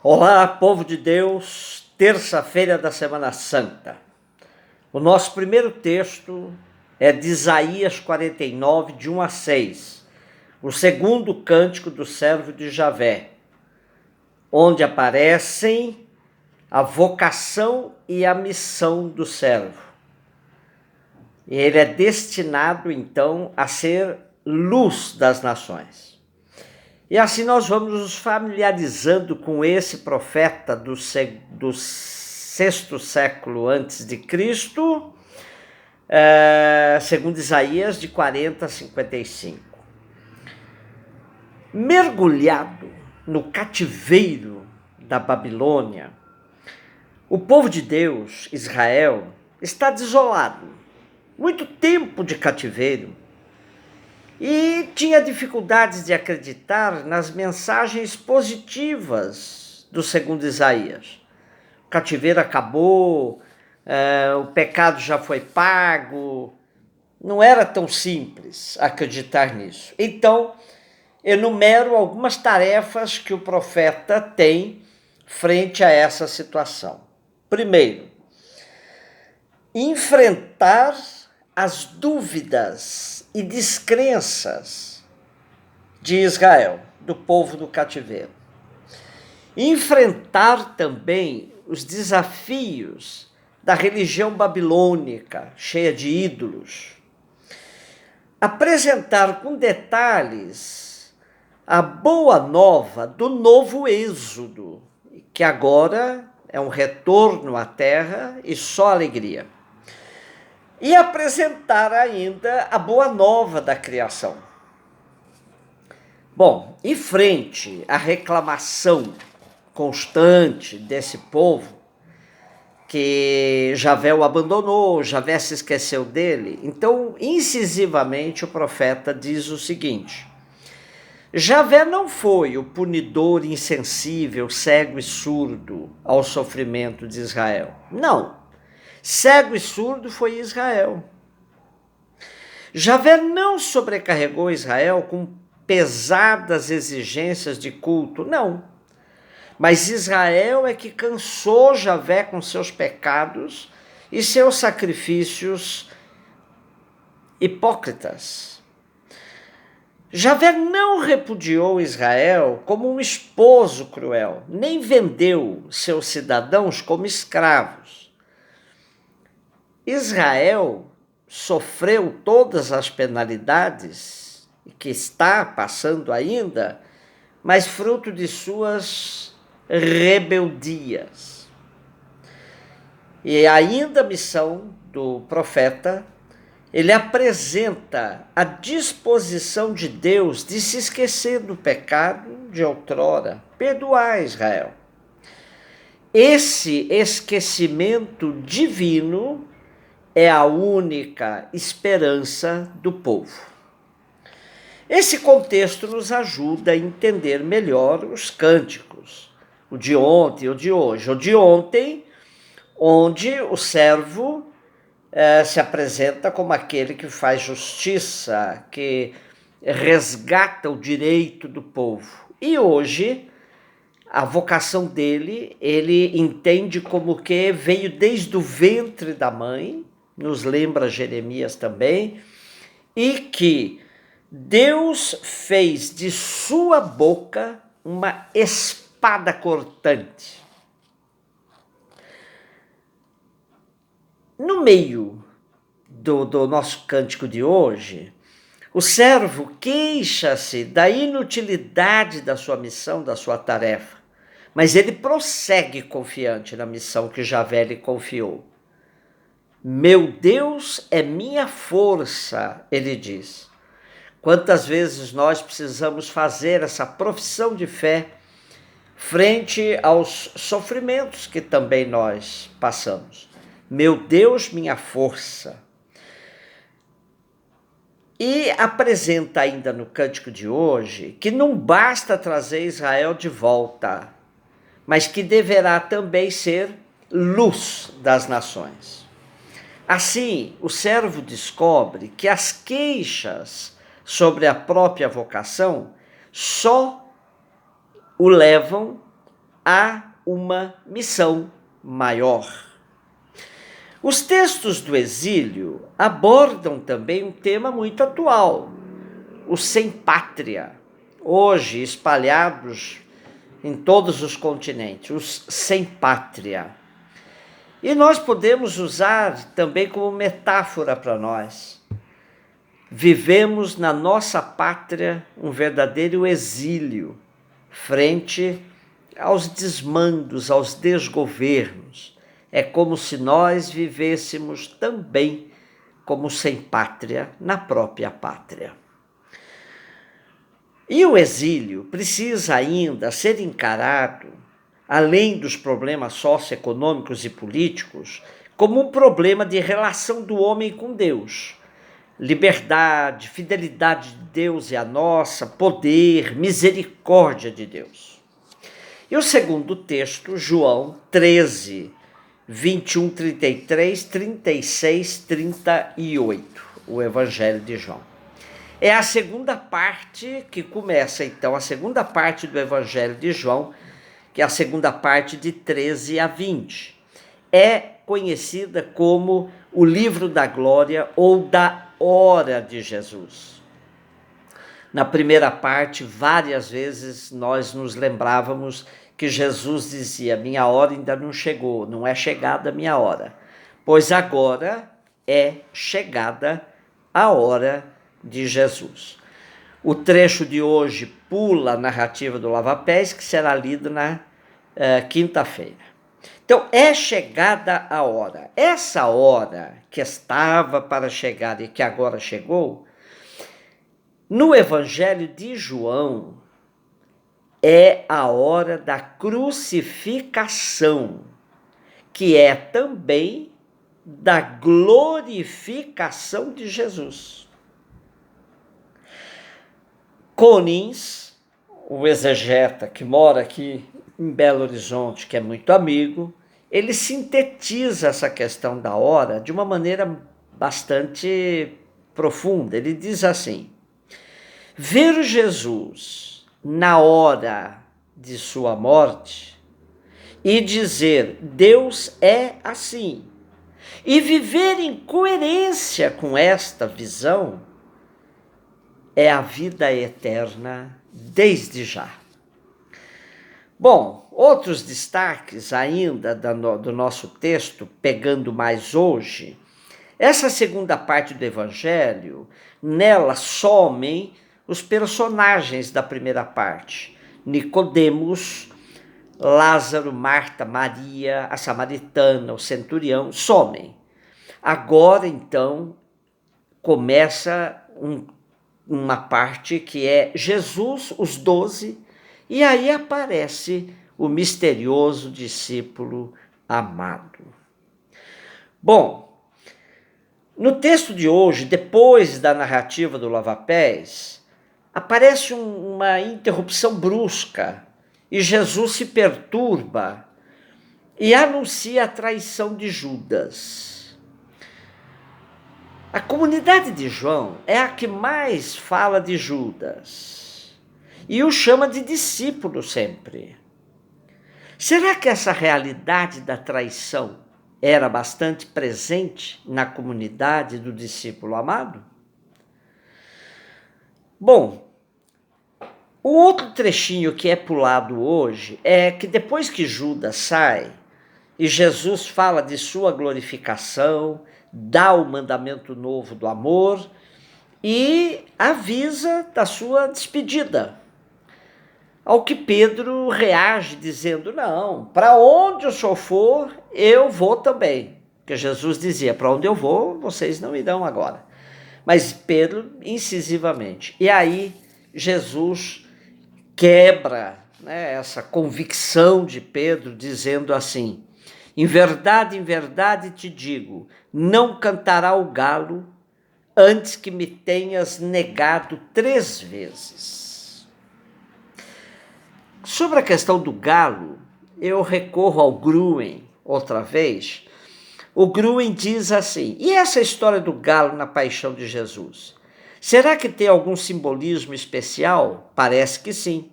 Olá, povo de Deus, terça-feira da Semana Santa. O nosso primeiro texto é de Isaías 49, de 1 a 6, o segundo cântico do servo de Javé, onde aparecem a vocação e a missão do servo. E ele é destinado, então, a ser luz das nações. E assim nós vamos nos familiarizando com esse profeta do sexto século antes de Cristo, segundo Isaías, de 40 a 55. Mergulhado no cativeiro da Babilônia, o povo de Deus, Israel, está desolado. Muito tempo de cativeiro. E tinha dificuldades de acreditar nas mensagens positivas do segundo Isaías. O cativeiro acabou, o pecado já foi pago. Não era tão simples acreditar nisso. Então, enumero algumas tarefas que o profeta tem frente a essa situação. Primeiro, enfrentar as dúvidas e descrenças de Israel, do povo do cativeiro. Enfrentar também os desafios da religião babilônica, cheia de ídolos. Apresentar com detalhes a boa nova do novo êxodo, que agora é um retorno à terra e só alegria. E apresentar ainda a boa nova da criação. Bom, em frente à reclamação constante desse povo, que Javé o abandonou, Javé se esqueceu dele, então incisivamente o profeta diz o seguinte: Javé não foi o punidor insensível, cego e surdo ao sofrimento de Israel. Não. Cego e surdo foi Israel. Javé não sobrecarregou Israel com pesadas exigências de culto, não. Mas Israel é que cansou Javé com seus pecados e seus sacrifícios hipócritas. Javé não repudiou Israel como um esposo cruel, nem vendeu seus cidadãos como escravos. Israel sofreu todas as penalidades que está passando ainda, mas fruto de suas rebeldias. E ainda a missão do profeta, ele apresenta a disposição de Deus de se esquecer do pecado de outrora, perdoar Israel. Esse esquecimento divino é a única esperança do povo. Esse contexto nos ajuda a entender melhor os cânticos, o de ontem e o de hoje. O de ontem, onde o servo se apresenta como aquele que faz justiça, que resgata o direito do povo. E hoje, a vocação dele, ele entende como que veio desde o ventre da mãe, nos lembra Jeremias também, e que Deus fez de sua boca uma espada cortante. No meio do nosso cântico de hoje, o servo queixa-se da inutilidade da sua missão, da sua tarefa, mas ele prossegue confiante na missão que Javé lhe confiou. Meu Deus é minha força, ele diz. Quantas vezes nós precisamos fazer essa profissão de fé frente aos sofrimentos que também nós passamos. Meu Deus, minha força. E apresenta ainda no cântico de hoje que não basta trazer Israel de volta, mas que deverá também ser luz das nações. Assim, o servo descobre que as queixas sobre a própria vocação só o levam há uma missão maior. Os textos do exílio abordam também um tema muito atual, os sem pátria, hoje espalhados em todos os continentes, os sem pátria. E nós podemos usar também como metáfora para nós. Vivemos na nossa pátria um verdadeiro exílio, frente aos desmandos, aos desgovernos. É como se nós vivêssemos também como sem pátria na própria pátria. E o exílio precisa ainda ser encarado, além dos problemas socioeconômicos e políticos, como um problema de relação do homem com Deus. Liberdade, fidelidade de Deus é a nossa, poder, misericórdia de Deus. E o segundo texto, João 13, 21, 33, 36, 38, o Evangelho de João. É a segunda parte que começa, então, a segunda parte do Evangelho de João, que é a segunda parte de 13 a 20. É conhecida como o livro da glória ou da hora de Jesus. Na primeira parte, várias vezes nós nos lembrávamos que Jesus dizia: minha hora ainda não chegou, não é chegada a minha hora, pois agora é chegada a hora de Jesus. O trecho de hoje pula a narrativa do lava-pés, que será lido na quinta-feira. Então, é chegada a hora. Essa hora que estava para chegar e que agora chegou, no Evangelho de João, é a hora da crucificação, que é também da glorificação de Jesus. Conins, o exegeta que mora aqui em Belo Horizonte, que é muito amigo, ele sintetiza essa questão da hora de uma maneira bastante profunda. Ele diz assim: ver Jesus na hora de sua morte e dizer Deus é assim, e viver em coerência com esta visão, é a vida eterna desde já. Bom, outros destaques ainda do nosso texto, pegando mais hoje, essa segunda parte do Evangelho, nela somem os personagens da primeira parte: Nicodemos, Lázaro, Marta, Maria, a samaritana, o centurião, somem. Agora, então, começa uma parte que é Jesus, os 12, e aí aparece o misterioso discípulo amado. Bom, no texto de hoje, depois da narrativa do lava-pés, aparece uma interrupção brusca e Jesus se perturba e anuncia a traição de Judas. A comunidade de João é a que mais fala de Judas e o chama de discípulo sempre. Será que essa realidade da traição era bastante presente na comunidade do discípulo amado? Bom, o outro trechinho que é pulado hoje é que depois que Judas sai e Jesus fala de sua glorificação, dá o mandamento novo do amor e avisa da sua despedida. Ao que Pedro reage dizendo: não, para onde o senhor for, eu vou também. Porque Jesus dizia: para onde eu vou, vocês não irão agora. Mas Pedro, incisivamente. E aí Jesus quebra, essa convicção de Pedro, dizendo assim: em verdade te digo, não cantará o galo antes que me tenhas negado 3 vezes. Sobre a questão do galo, eu recorro ao Gruen outra vez. O Gruen diz assim: e essa história do galo na paixão de Jesus? Será que tem algum simbolismo especial? Parece que sim.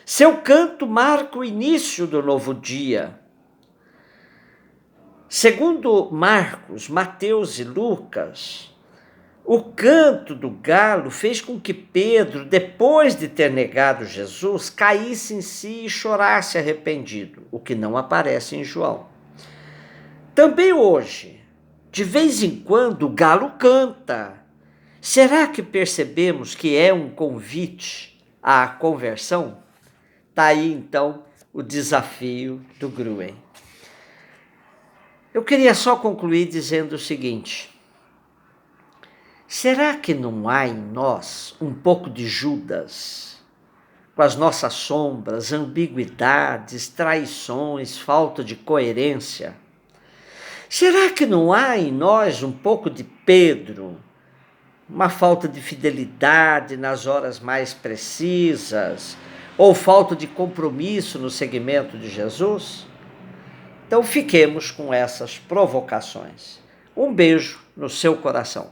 Seu canto marca o início do novo dia. Segundo Marcos, Mateus e Lucas, o canto do galo fez com que Pedro, depois de ter negado Jesus, caísse em si e chorasse arrependido, o que não aparece em João. Também hoje, de vez em quando, o galo canta. Será que percebemos que é um convite à conversão? Está aí, então, o desafio do Gruen. Eu queria só concluir dizendo o seguinte: será que não há em nós um pouco de Judas, com as nossas sombras, ambiguidades, traições, falta de coerência? Será que não há em nós um pouco de Pedro, uma falta de fidelidade nas horas mais precisas, ou falta de compromisso no seguimento de Jesus? Então fiquemos com essas provocações. Um beijo no seu coração.